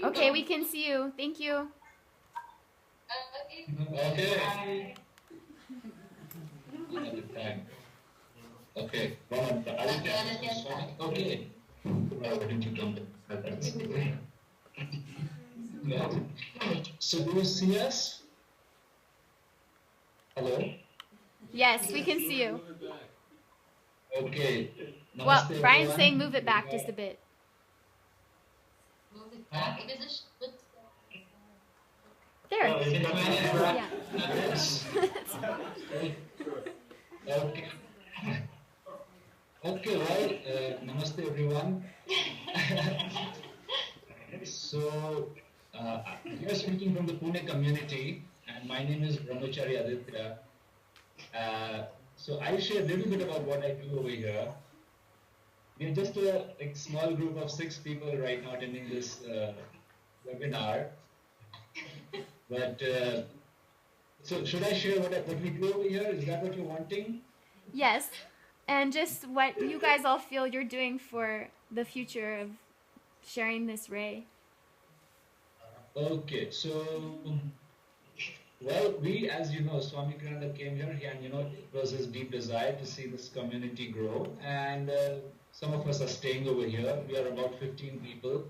Okay, we can see you. Thank you. Okay. Okay. Okay. Why didn't you come? Yeah. So do you see us? Hello? Yes, we can see you. Okay. Well, Namaste Brian's everyone. saying move it back just a bit. There. Oh, is it Yeah. Yes. Okay. Okay, well, namaste everyone. So, we are speaking from the Pune community, and my name is Brahmachari Aditya. So, I'll share a little bit about what I do over here. We're just a small group of 6 people right now attending this webinar. But so, should I share what we do over here? Is that what you're wanting? Yes. And just what you guys all feel you're doing for the future of sharing this ray. Okay, so well, we, as you know, Swami Kiranda came here, and it was his deep desire to see this community grow. And some of us are staying over here. We are about 15 people,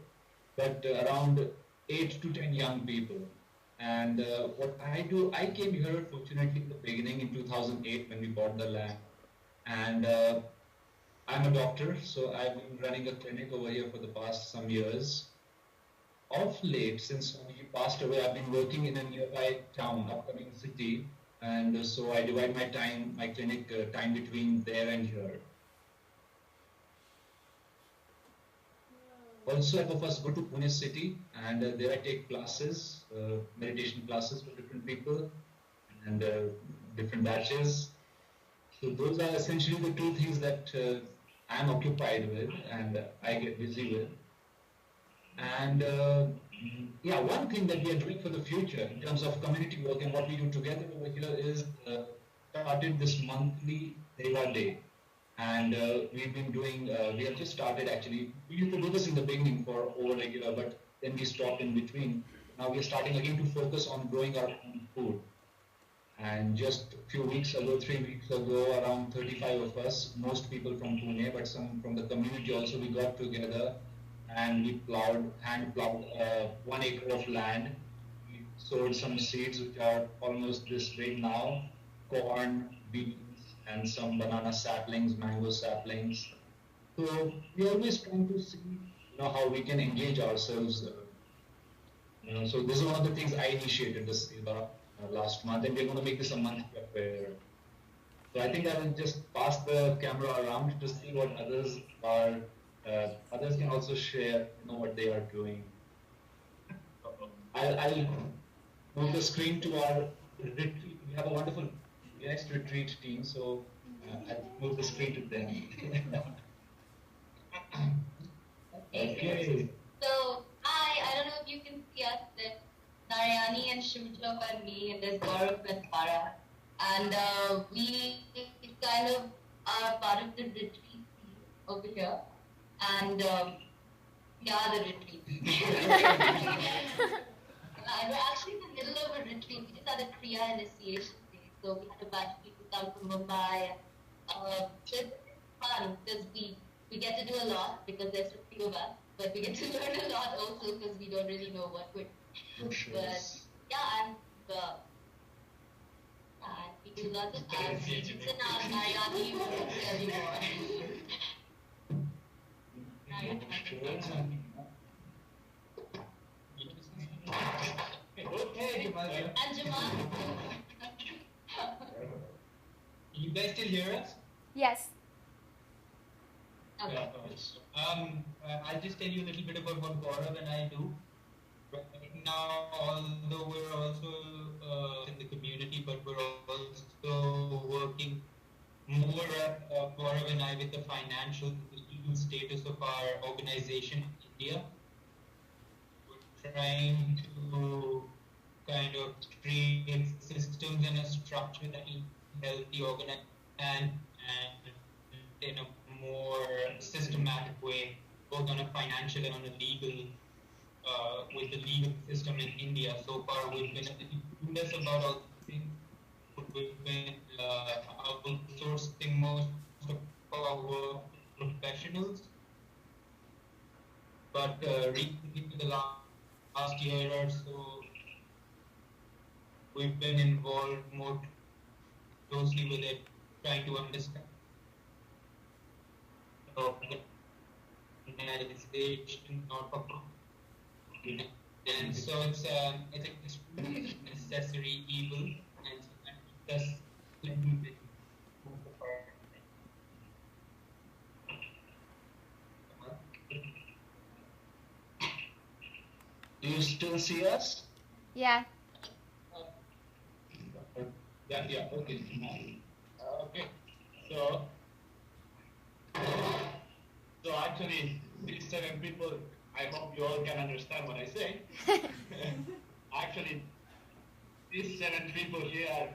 but around 8 to 10 young people. And what I do, I came here fortunately in the beginning in 2008 when we bought the land. And I'm a doctor, so I've been running a clinic over here for the past some years. Of late, since he passed away, I've been working in a nearby town, upcoming city, and so I divide my time, my clinic time between there and here. Also, some of us go to Pune city, and there I take classes, meditation classes for different people, and different batches. So those are essentially the 2 things that I'm occupied with, and I get busy with. And yeah, one thing that we are doing for the future in terms of community work and what we do together over here is started this monthly Deva Day. And we've been doing, we have just started actually. We used to do this in the beginning for over a year, but then we stopped in between. Now we are starting again to focus on growing our own food. And just a few weeks ago, 3 weeks ago, around 35 of us, most people from Pune, but some from the community also, we got together and we hand plowed 1 acre of land. We sowed some seeds which are almost this big now, corn, beans, and some banana saplings, mango saplings. So we're always trying to see, how we can engage ourselves. So this is one of the things I initiated this last month, and we're going to make this a monthly affair. So I think I will just pass the camera around to see what others are. Others can also share, what they are doing. I'll move the screen to our retreat. We have a wonderful guest retreat team, so I'll move the screen to them. Okay. So, hi, I don't know if you can see us. There's Narayani and Shivjok and me, and there's Gaurav and Farah. And we kind of are part of the retreat team over here. And we are the retreat team. We're actually in the middle of a retreat. We just had a Kriya initiation day. So we had a bunch of people come from Mumbai. So it's fun because we get to do a lot because there's a few of us, but we get to learn a lot also because we don't really know what we're doing. But yeah, and we do lots of activities. So now Narayani will tell you more. Okay, Jamal. And Jamal. You guys still hear us? Yes. Okay. I'll just tell you a little bit about what Gaurav and I do. Right now, although we're also in the community, but we're also working more, Gaurav and I, with the financial legal status of our organization in India. We're trying to kind of create systems and a structure that will help the organization and in a more systematic way, both on a financial and on a legal, with the legal system in India. So far, we've been clueless about all these things. We've been outsourcing most of our work to professionals. But recently, in the last year or so, we've been involved more closely with it, trying to understand organization, not for profit. And so it's an extremely necessary evil, and so that's letting it move apart. Do you still see us? Yeah. Yeah, okay. Okay. So actually, these 7 people, I hope you all can understand what I say. Actually, these 7 people here are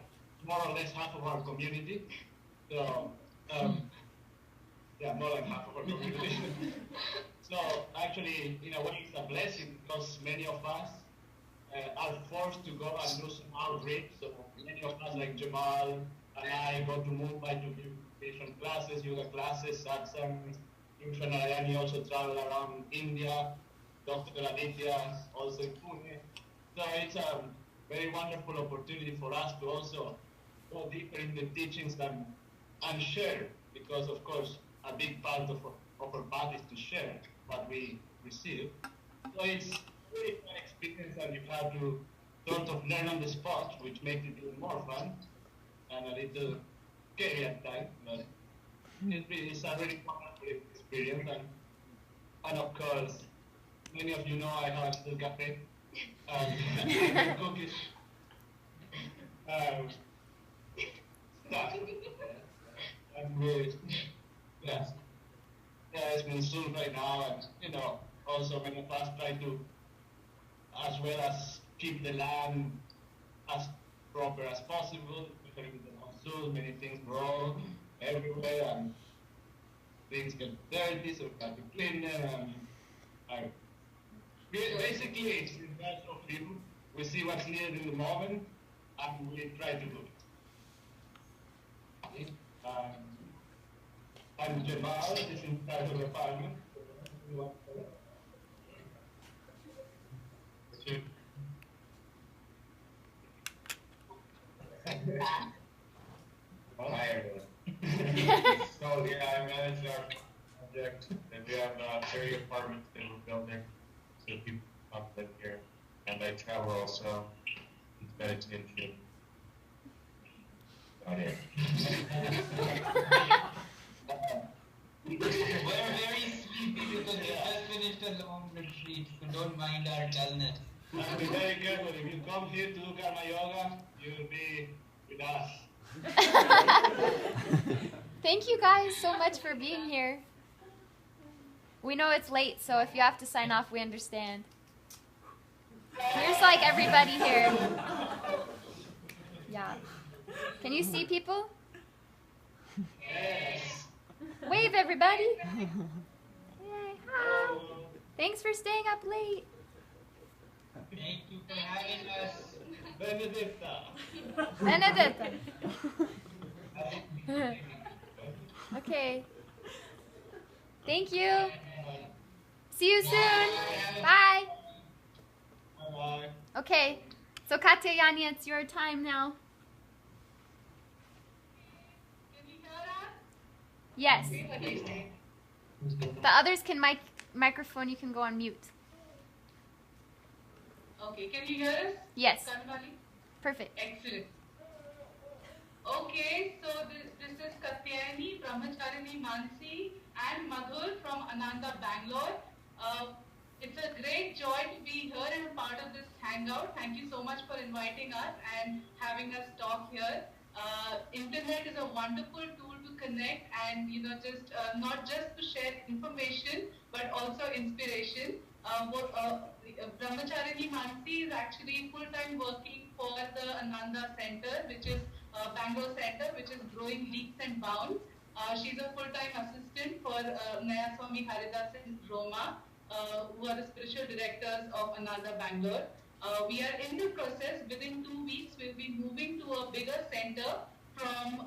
more or less half of our community. So, yeah, more than half of our community. So actually, in a way, it's a blessing because many of us are forced to go and do some outreach. So many of us, like Jamal and I, go to Mumbai to give different classes, yoga classes, satsangs. Yushan Narayani also travel around India. Dr. Aditya also in Pune. So it's a very wonderful opportunity for us to also go deeper in the teachings and share, because of course a big part of our path is to share what we receive. So it's really fun experience, and you have to sort of learn on the spot, which makes it even more fun and a little scary at times. But it's a really wonderful experience, and of course, many of you know I have a little cafe and cookies. Stuff. And yeah, it's been soon right now, and also many of us try to, as well as keep the land as proper as possible, especially with the monsoon. Many things grow everywhere, and things get dirty, so we have to clean them. And basically, it's the best of people. We see what's needed in the moment, and we try to do it. And Jamal is in charge of the apartment. Hi everyone. So yeah, I manage our project, and we have 30 apartments that we're building, so people come live here, and I travel also with meditation. About it. We're very sleepy because we just finished a long retreat, so don't mind our dullness. And be very careful. If you come here to do karma yoga, you'll be with us. Thank you guys so much for being here. We know it's late, so if you have to sign off, we understand. Here's like everybody here. Yeah. Can you see people? Yes. Wave, everybody. Yay. Hi. Thanks for staying up late. Thank you for having us. Benedetta. Benedetta. Okay. Thank you. See you soon. Bye. Bye-bye. Okay. So Katyayani, it's your time now. Yes. The others can microphone. You can go on mute. Okay, can you hear us? Yes. Kanwali? Perfect. Excellent. Okay, so this is Katyayani, Brahmacharini Mansi, and Madhur from Ananda, Bangalore. It's a great joy to be here and a part of this hangout. Thank you so much for inviting us and having us talk here. Internet is a wonderful tool to connect and just not just to share information but also inspiration. Brahmacharini Mansi is actually full-time working for the Ananda Center, which is Bangalore Center, which is growing leaps and bounds. She's a full-time assistant for Naya Swami Haridas in Roma, who are the spiritual directors of Ananda Bangalore. We are in the process. Within 2 weeks, we'll be moving to a bigger center from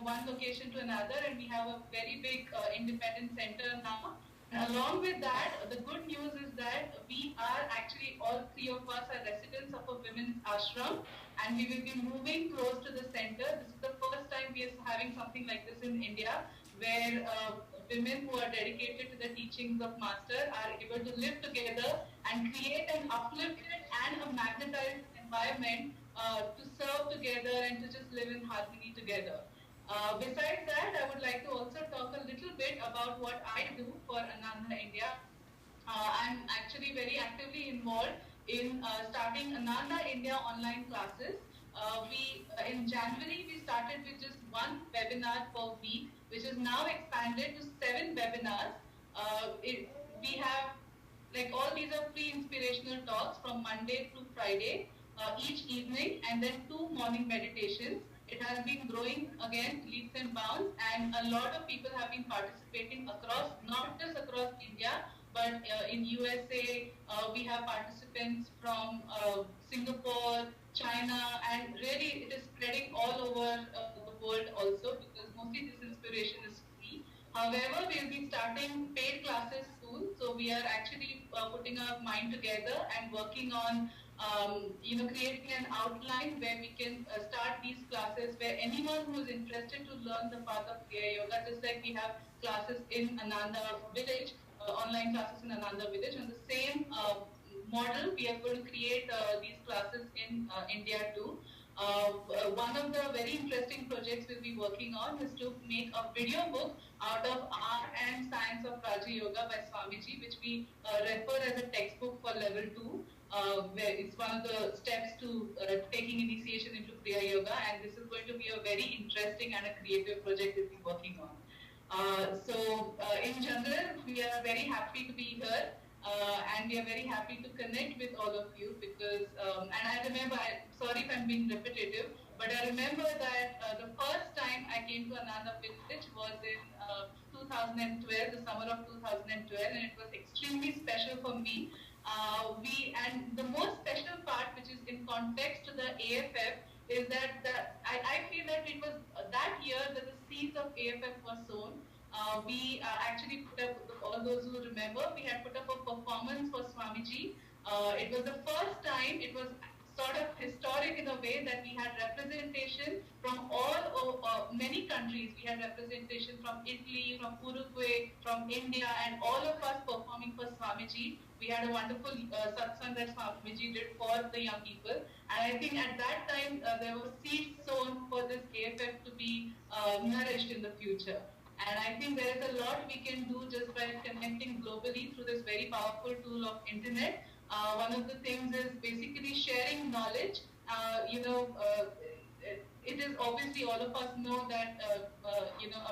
one location to another, and we have a very big independent center now. And along with that, the good news is that we are actually, all three of us are residents of a women's ashram, and we will be moving close to the center. This is the first time we are having something like this in India, where women who are dedicated to the teachings of Master are able to live together and create an uplifted and a magnetized environment to serve together and to just live in harmony together. Besides that, I would like to also talk a little bit about what I do for Ananda India. I'm actually very actively involved in starting Ananda India online classes. In January, we started with just one webinar per week, which is now expanded to 7 webinars. We have, like, all these are free inspirational talks from Monday to Friday, each evening, and then 2 morning meditations. It has been growing again, leaps and bounds, and a lot of people have been participating across, not just across India, but in USA, we have participants from Singapore, China, and really it is spreading all over the world also, because mostly this inspiration is free. However, we'll be starting paid classes soon, so we are actually putting our mind together and working on creating an outline where we can start these classes, where anyone who is interested to learn the path of Kriya Yoga, just like we have classes in Ananda Village, online classes in Ananda Village, on the same model, we are going to create these classes in India too. One of the very interesting projects we'll be working on is to make a video book out of Art and Science of Raja Yoga by Swamiji, which we refer as a textbook for level 2. Where it's one of the steps to taking initiation into Kriya Yoga, and this is going to be a very interesting and a creative project we'll be working on. In general, we are very happy to be here, and we are very happy to connect with all of you, because, and I remember, sorry if I'm being repetitive, but I remember that the first time I came to Ananda Village was in 2012, the summer of 2012, and it was extremely special for me. And the most special part, which is in context to the AFF, is that I feel that it was that year that the seeds of AFF were sown. We actually put up, all those who remember, we had put up a performance for Swamiji. It was the first time, it was sort of historic in a way, that we had representation from many countries. We had representation from Italy, from Uruguay, from India, and all of us performing for Swamiji. We had a wonderful satsang that Swamiji did for the young people. And I think at that time, there were seeds sown for this AFF to be nourished in the future. And I think there is a lot we can do just by connecting globally through this very powerful tool of internet. One of the things is basically sharing knowledge. It is obviously, all of us know that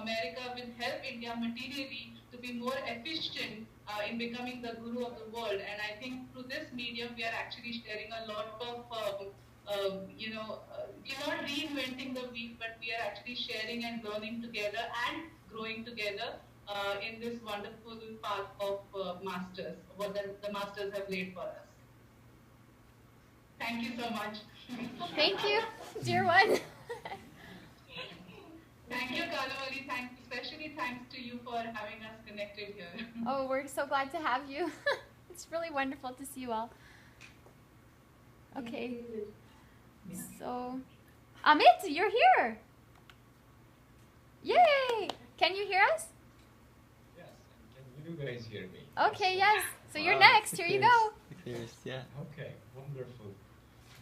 America will help India materially to be more efficient in becoming the guru of the world. And I think through this medium, we are actually sharing a lot of we're not reinventing the wheel, but we are actually sharing and learning together and growing together in this wonderful path of masters, what the masters have laid for us. Thank you so much. Thank you, dear one. Thank you, Kalamari. Especially thanks to you for having us connected here. Oh, we're so glad to have you. It's really wonderful to see you all. Okay. So, Amit, you're here. Yay! Can you hear us? Yes, can you guys hear me? Okay, yes. So you're next. Here you go. Yeah. Okay, wonderful.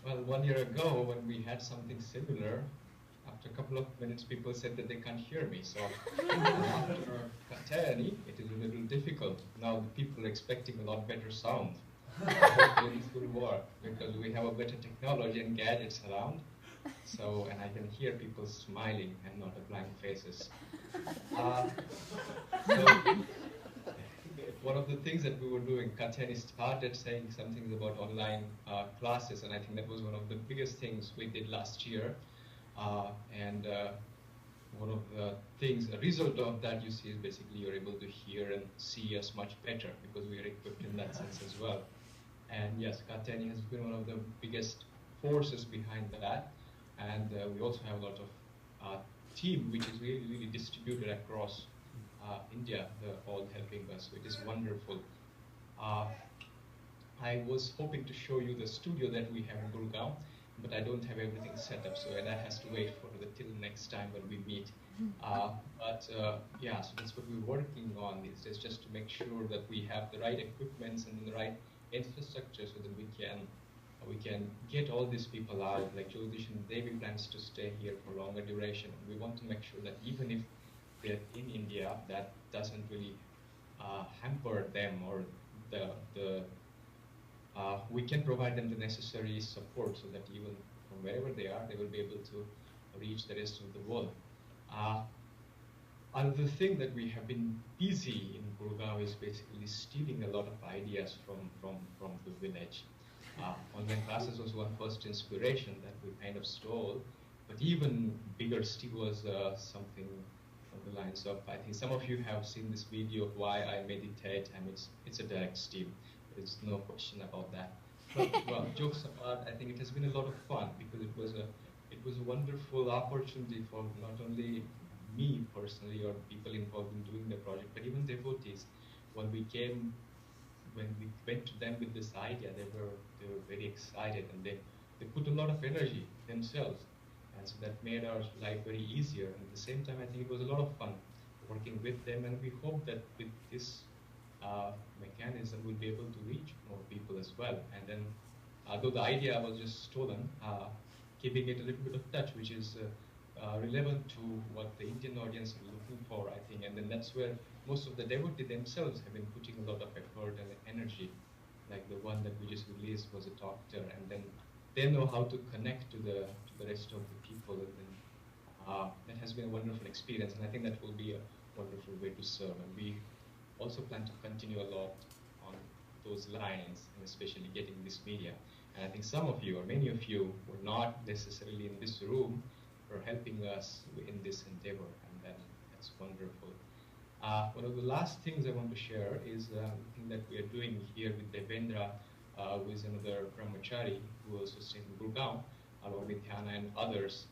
Well, 1 year ago, when we had something similar, after a couple of minutes, people said that they can't hear me. So after Katayani, it is a little difficult. Now the people are expecting a lot better sound. Hopefully this will work, because we have a better technology and gadgets around. So, and I can hear people smiling and not blank faces. One of the things that we were doing, Katayani started saying some things about online classes, and I think that was one of the biggest things we did last year. one of the things, a result of that you see is basically you're able to hear and see us much better because we are equipped in that sense as well. And yes, Katyani has been one of the biggest forces behind that. And we also have a lot of team which is really, really distributed across India, all helping us. So it is wonderful. I was hoping to show you the studio that we have in Gurgaon, but I don't have everything set up, so that has to wait for till next time when we meet. Yeah, so that's what we're working on these days, just to make sure that we have the right equipments and the right infrastructure so that we can get all these people out. Like Jyotish and Devi plans to stay here for longer duration. We want to make sure that even if they're in India, that doesn't really hamper them, or we can provide them the necessary support so that even from wherever they are, they will be able to reach the rest of the world. Another thing that we have been busy in Gurgaon is basically stealing a lot of ideas from the village. Online classes was one first inspiration that we kind of stole, but even bigger steal was something on the lines of, I think some of you have seen this video of why I meditate, and it's a direct steal. There's no question about that. But well, jokes apart, I think it has been a lot of fun because it was a wonderful opportunity for not only me personally or people involved in doing the project, but even devotees. When we went to them with this idea, they were very excited, and they put a lot of energy themselves, and so that made our life very easier. And at the same time, I think it was a lot of fun working with them, and we hope that with this mechanism we'll be able to reach more people as well. And then, though the idea was just stolen, keeping it a little bit of touch, which is relevant to what the Indian audience is looking for, I think. And then that's where most of the devotees themselves have been putting a lot of effort and energy. Like the one that we just released was a doctor, and then they know how to connect to the rest of the people. And then, that has been a wonderful experience, and I think that will be a wonderful way to serve. And we also plan to continue a lot on those lines, and especially getting this media. And I think some of you, or many of you, were not necessarily in this room for helping us in this endeavor, and that's wonderful. One of the last things I want to share is the thing that we are doing here with Devendra, who is another brahmachari who also stays in Gurgaon, along with Dhyana and others,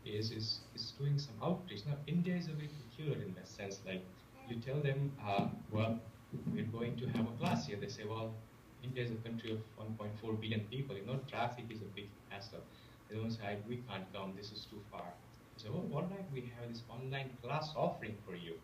is doing some outreach. Now, India is a bit peculiar in that sense. Like, you tell them, well, we're going to have a class here. They say, well, India is a country of 1.4 billion people. You know, traffic is a big hassle. They don't say, we can't come, this is too far. So, well, why don't we have this online class offering for you?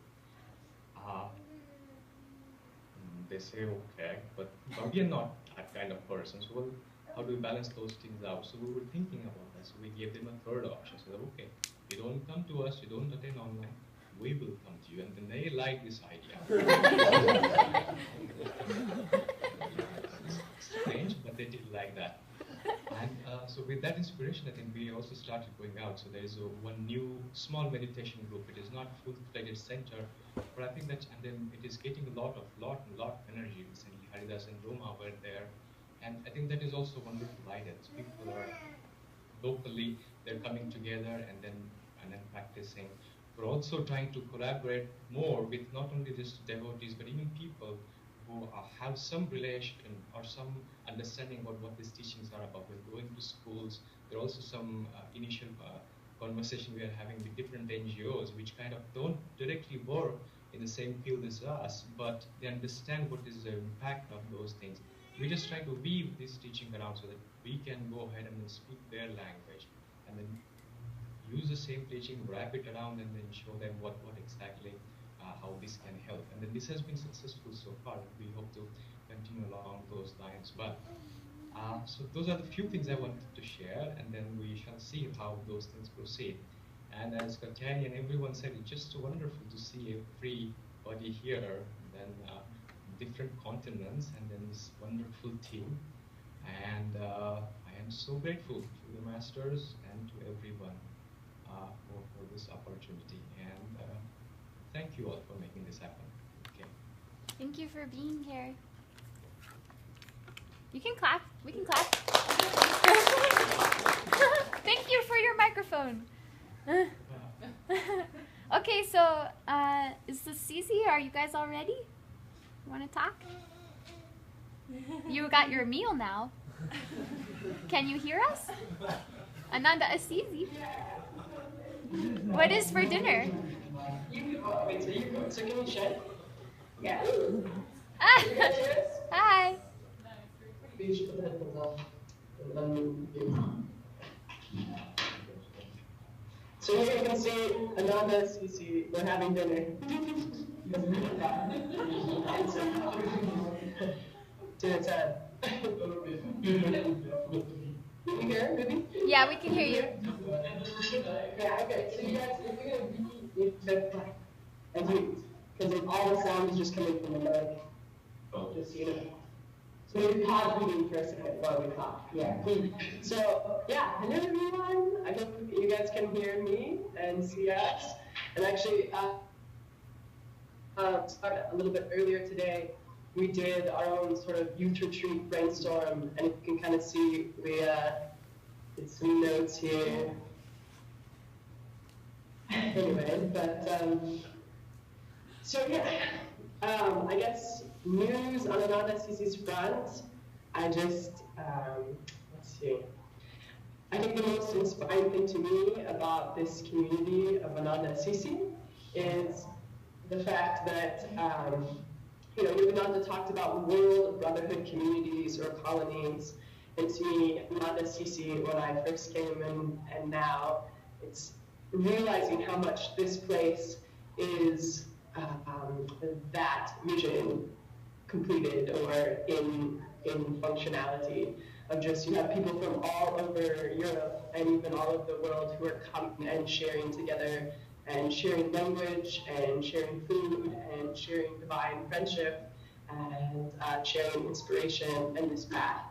They say, okay, but we are not that kind of person. So, well, how do we balance those things out? So we were thinking about that. So we gave them a third option. So, okay, you don't come to us, you don't attend online, we will come to you. And then they like this idea. It's strange, but they did like that. And so with that inspiration, I think we also started going out. So there is one new small meditation group. It is not full-fledged center, but I think that, and then it is getting a lot of energy. Recently, Haridas and Roma were there, and I think that is also a wonderful idea. So people are locally, they're coming together and then practicing. We're also trying to collaborate more with not only just devotees, but even people who have some relation or some understanding about what these teachings are about. We're going to schools. There are also some initial conversation we are having with different NGOs, which kind of don't directly work in the same field as us, but they understand what is the impact of those things. We just try to weave this teaching around so that we can go ahead and then speak their language, and then use the same teaching, wrap it around, and then show them what exactly how this can help. And then this has been successful so far. We hope to continue along those lines. But so those are the few things I wanted to share, and then we shall see how those things proceed. And as Katyani and everyone said, it's just wonderful to see everybody here, and then different continents, and then this wonderful team. And I am so grateful to the masters and to everyone for this opportunity. And thank you all for making this happen. Okay. Thank you for being here. You can clap. We can clap. Thank you for your microphone. Okay, so is this Cece? Are you guys all ready? You want to talk? You got your meal now. Can you hear us? Ananda, Cece. What is for dinner? So can we check? Yeah. Ah, hi. So here you can see Ananda, Cece, we're having dinner. 10 time. You hear, Ruby? Yeah, we can hear you. Yeah, okay. So you guys, if you're gonna be and mute, because all the sound is just coming from the mic. Just so you know. So maybe pause reading for a second while we talk. Yeah. So yeah, hello everyone. I hope you guys can hear me and see us. And actually, start a little bit earlier today. We did our own sort of youth retreat brainstorm, and you can kind of see we did some notes here. Anyway, but so yeah, I guess news on Ananda CC's front. I just let's see. I think the most inspiring thing to me about this community of Ananda CC is the fact that you know, Ananda talked about world brotherhood communities or colonies, and to me, Ananda CC, when I first came and now, it's realizing how much this place is that vision completed or in functionality of just, you have people from all over Europe and even all over the world who are coming and sharing together and sharing language and sharing food and sharing divine friendship and sharing inspiration in this path.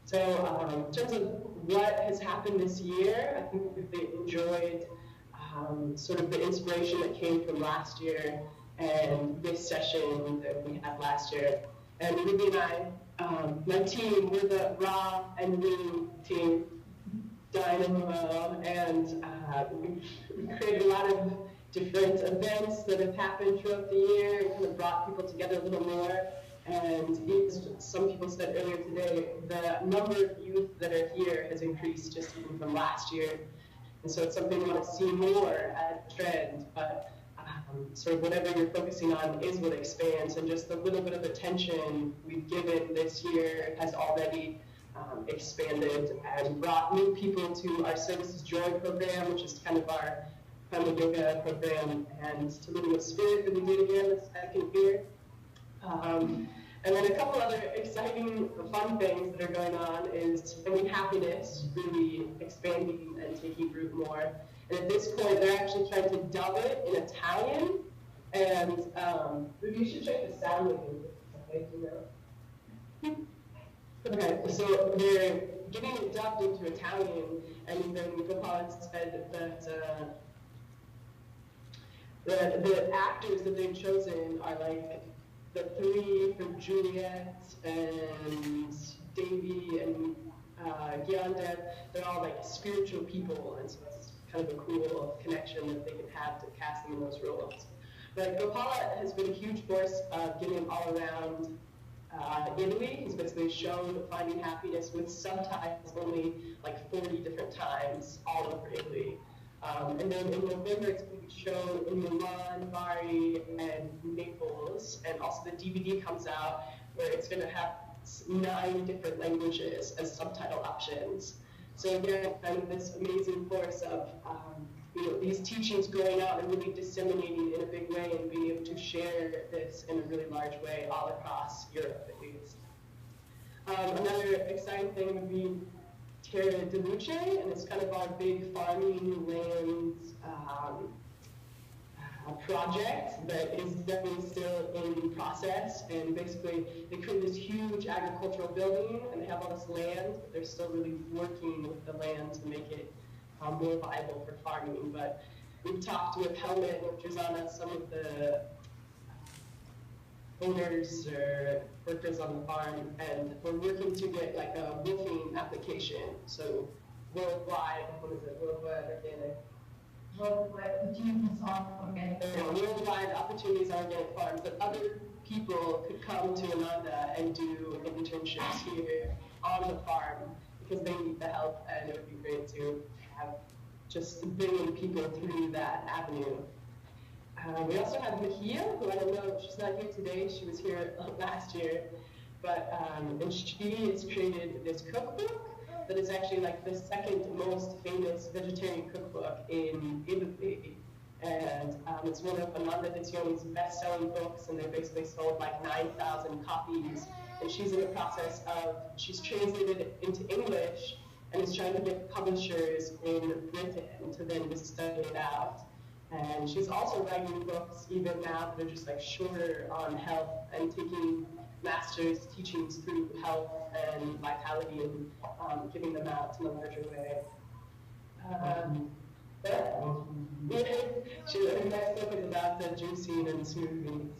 So in terms of what has happened this year, I think we've enjoyed sort of the inspiration that came from last year and this session that we had last year. And Ruby and I, my team, we're the Ra and Lean team, Dynamo, and we created a lot of different events that have happened throughout the year and kind of brought people together a little more. And some people said earlier today, the number of youth that are here has increased just even from last year. And so it's something we want to see more as a trend, but sort of whatever you're focusing on is what expands, and just the little bit of attention we've given this year has already expanded and brought new people to our Services Joy program, which is kind of our Prana Yoga program, and to Living with Spirit that we did again the second year. And then a couple other exciting, fun things that are going on is Family Happiness really expanding and taking root more. And at this point, they're actually trying to dub it in Italian. And you should check the sound with you. Okay, so they're getting it dubbed into Italian, and then Gopal said that the actors that they've chosen are like the three from Juliet and Davy and Gyandev. They're all like spiritual people, and so it's kind of a cool connection that they can have to casting in those roles. But Gopala has been a huge force of getting them all around Italy. He's basically shown Finding Happiness with subtitles only like 40 different times all over Italy. And then in November, it's going to be shown in Milan, Bari, and Naples. And also the DVD comes out where it's going to have 9 different languages as subtitle options. So again, kind of this amazing force of you know, these teachings going out and really disseminating in a big way and being able to share this in a really large way all across Europe, at least. Another exciting thing would be Terra de Luce, and it's kind of our big farming land project that is definitely still in process. And basically, they create this huge agricultural building, and they have all this land, but they're still really working with the land to make it more viable for farming. But we've talked with Helmet and Trezana, some of the owners or workers on the farm, and we're working to get like a roofing application. So worldwide, what is it, worldwide organic? worldwide opportunities on organic farms, but other people could come to Ananda and do internships here on the farm because they need the help, and it would be great to have just bringing people through that avenue. We also have Mahia, who I don't know, she's not here today, she was here last year, but and she has created this cookbook that is actually like the second most famous vegetarian cookbook in Italy. And it's one of Ananda Dizioni's best-selling books, and they basically sold like 9,000 copies. And she's in the process of, she's translated it into English and is trying to get publishers in Britain to then just study it out. And she's also writing books even now that are just like shorter on health and taking master's teachings through health and vitality and giving them out in a larger way. Her next book is about the juicing and smoothing.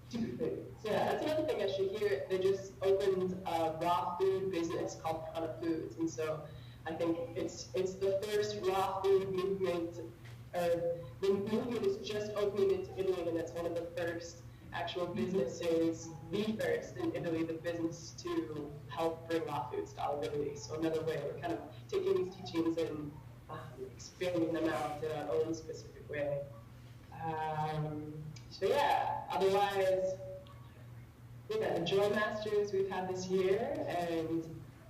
So yeah, that's another thing actually here. They just opened a raw food business called Prana Foods, and so I think it's the first raw food movement. The movement is just opening into Italy, and it's one of the first actual businesses, the first in Italy, the business to help bring raw foods to all of Italy. So another way we're kind of taking these teachings and expanding them out in our own specific way. So yeah, otherwise, yeah, the Joy Masters we've had this year, and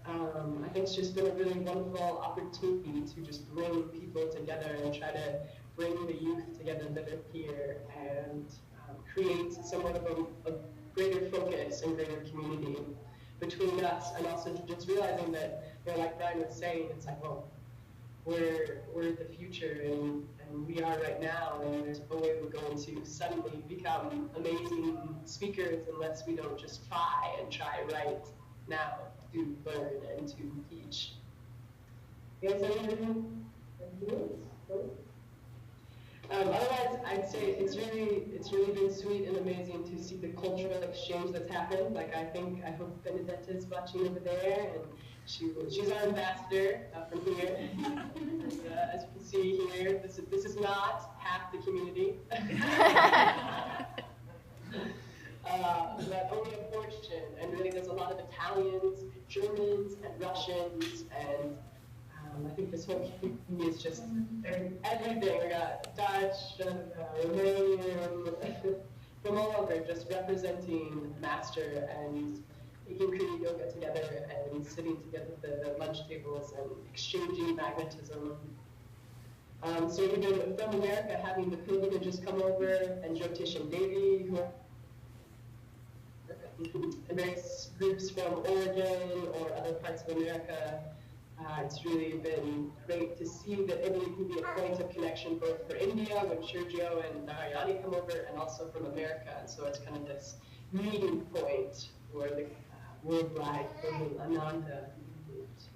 I think it's just been a really wonderful opportunity to just bring people together and try to bring the youth together that are here and create somewhat of a greater focus and greater community between us, and also just realizing that, you know, like Brian was saying, it's like, well, we're the future, and we are right now, and there's no way we're going to suddenly become amazing speakers unless we don't just try right now to learn and to teach. You guys have anything? Otherwise, I'd say it's really been sweet and amazing to see the cultural exchange that's happened. Like I hope Benedetta is watching over there, and she's our ambassador from here. And, as you can see here, this is not half the community, but only a portion. And really, there's a lot of Italians, Germans, and Russians, and I think this whole community is just everything. We got Dutch, Romanian, from all over, just representing Master and taking Kriya Yoga together and sitting together at the lunch tables and exchanging magnetism. So we've been from America having the pilgrimages come over, and Jyotish and Devi, who are and various groups from Oregon or other parts of America. It's really been great to see that Italy can be a point of connection both for India, when Sergio and Narayani come over, and also from America. And so it's kind of this meeting point for the worldwide Ananda movement.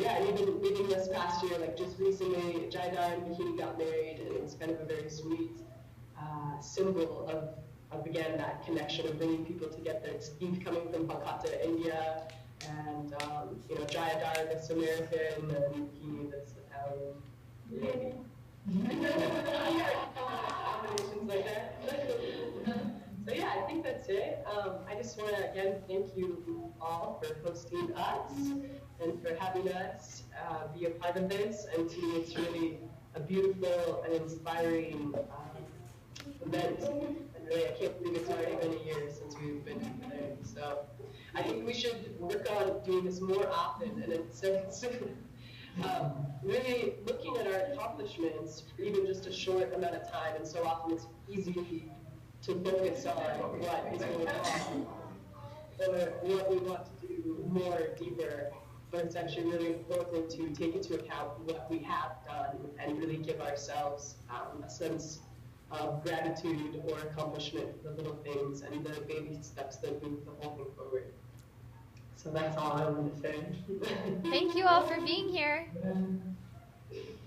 Yeah, and even this past year, like just recently, Jaidar and Bikini got married, and it's kind of a very sweet symbol of again, that connection of bringing people together. It's Eve coming from Kolkata, India, and you know, Jayadar, this American, and Bikini, this Italian. Combinations like that. So yeah, I think that's it. I just want to again thank you all for hosting us and for having us be a part of this. And to me, it's really a beautiful and inspiring event. And really, I can't believe it's already been a year since we've been there. So I think we should work on doing this more often. And it's really looking at our accomplishments for even just a short amount of time. And so often it's easy to focus on what is going on or what we want to do more deeper. But it's actually really important to take into account what we have done and really give ourselves a sense of gratitude or accomplishment for the little things and the baby steps that move the whole thing forward. So that's all I wanted to say. Thank you all for being here.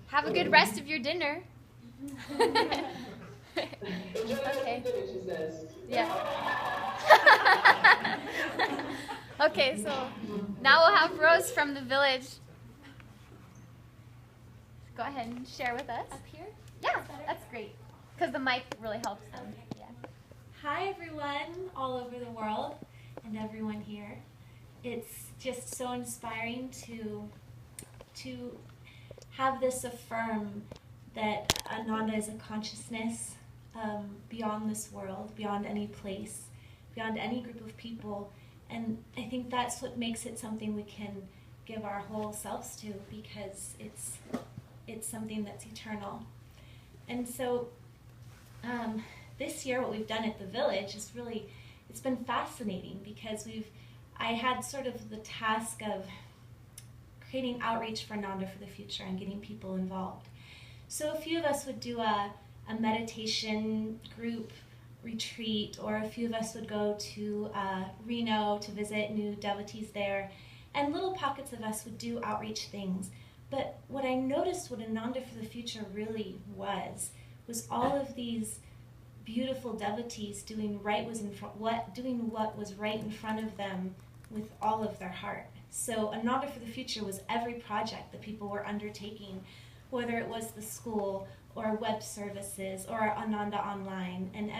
Have a good rest of your dinner. Enjoy the rest of the dinner, she says. Yeah. Okay, so now we'll have Rose from the village go ahead and share with us. Up here? Yeah, that's great. Because the mic really helps them. Okay. Yeah. Hi everyone all over the world and everyone here. It's just so inspiring to have this affirm that Ananda is a consciousness beyond this world, beyond any place, beyond any group of people. And I think that's what makes it something we can give our whole selves to, because it's something that's eternal. And so this year what we've done at the village is really, it's been fascinating, because I had sort of the task of creating outreach for Ananda for the future and getting people involved. So a few of us would do a meditation group retreat, or a few of us would go to Reno to visit new devotees there, and little pockets of us would do outreach things. But what I noticed what Ananda for the Future really was all of these beautiful devotees doing what was right in front of them with all of their heart. So Ananda for the Future was every project that people were undertaking, whether it was the school or web services or Ananda Online, and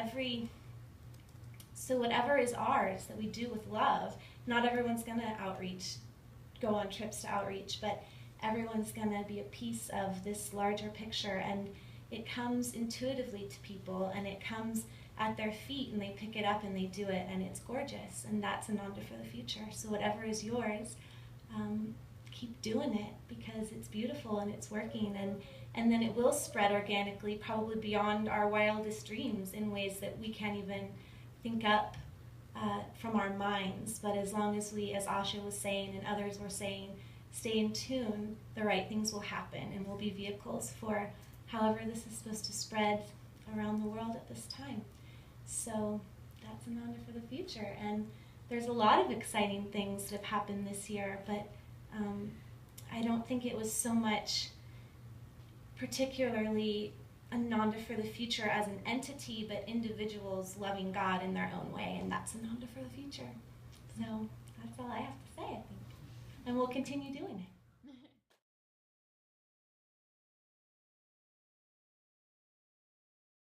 so whatever is ours that we do with love. Not everyone's gonna go on trips to outreach, but everyone's gonna be a piece of this larger picture, and it comes intuitively to people, and it comes at their feet, and they pick it up and they do it, and it's gorgeous, and that's Ananda for the Future. So whatever is yours, keep doing it, because it's beautiful and it's working, and then it will spread organically, probably beyond our wildest dreams, in ways that we can't even think up from our minds. But as long as we, as Asha was saying and others were saying, stay in tune, the right things will happen, and we'll be vehicles for however this is supposed to spread around the world at this time. So that's Ananda for the Future. And there's a lot of exciting things that have happened this year, but I don't think it was so much particularly Ananda for the Future as an entity, but individuals loving God in their own way, and that's Ananda for the Future. So that's all I have to say, I think. And we'll continue doing it.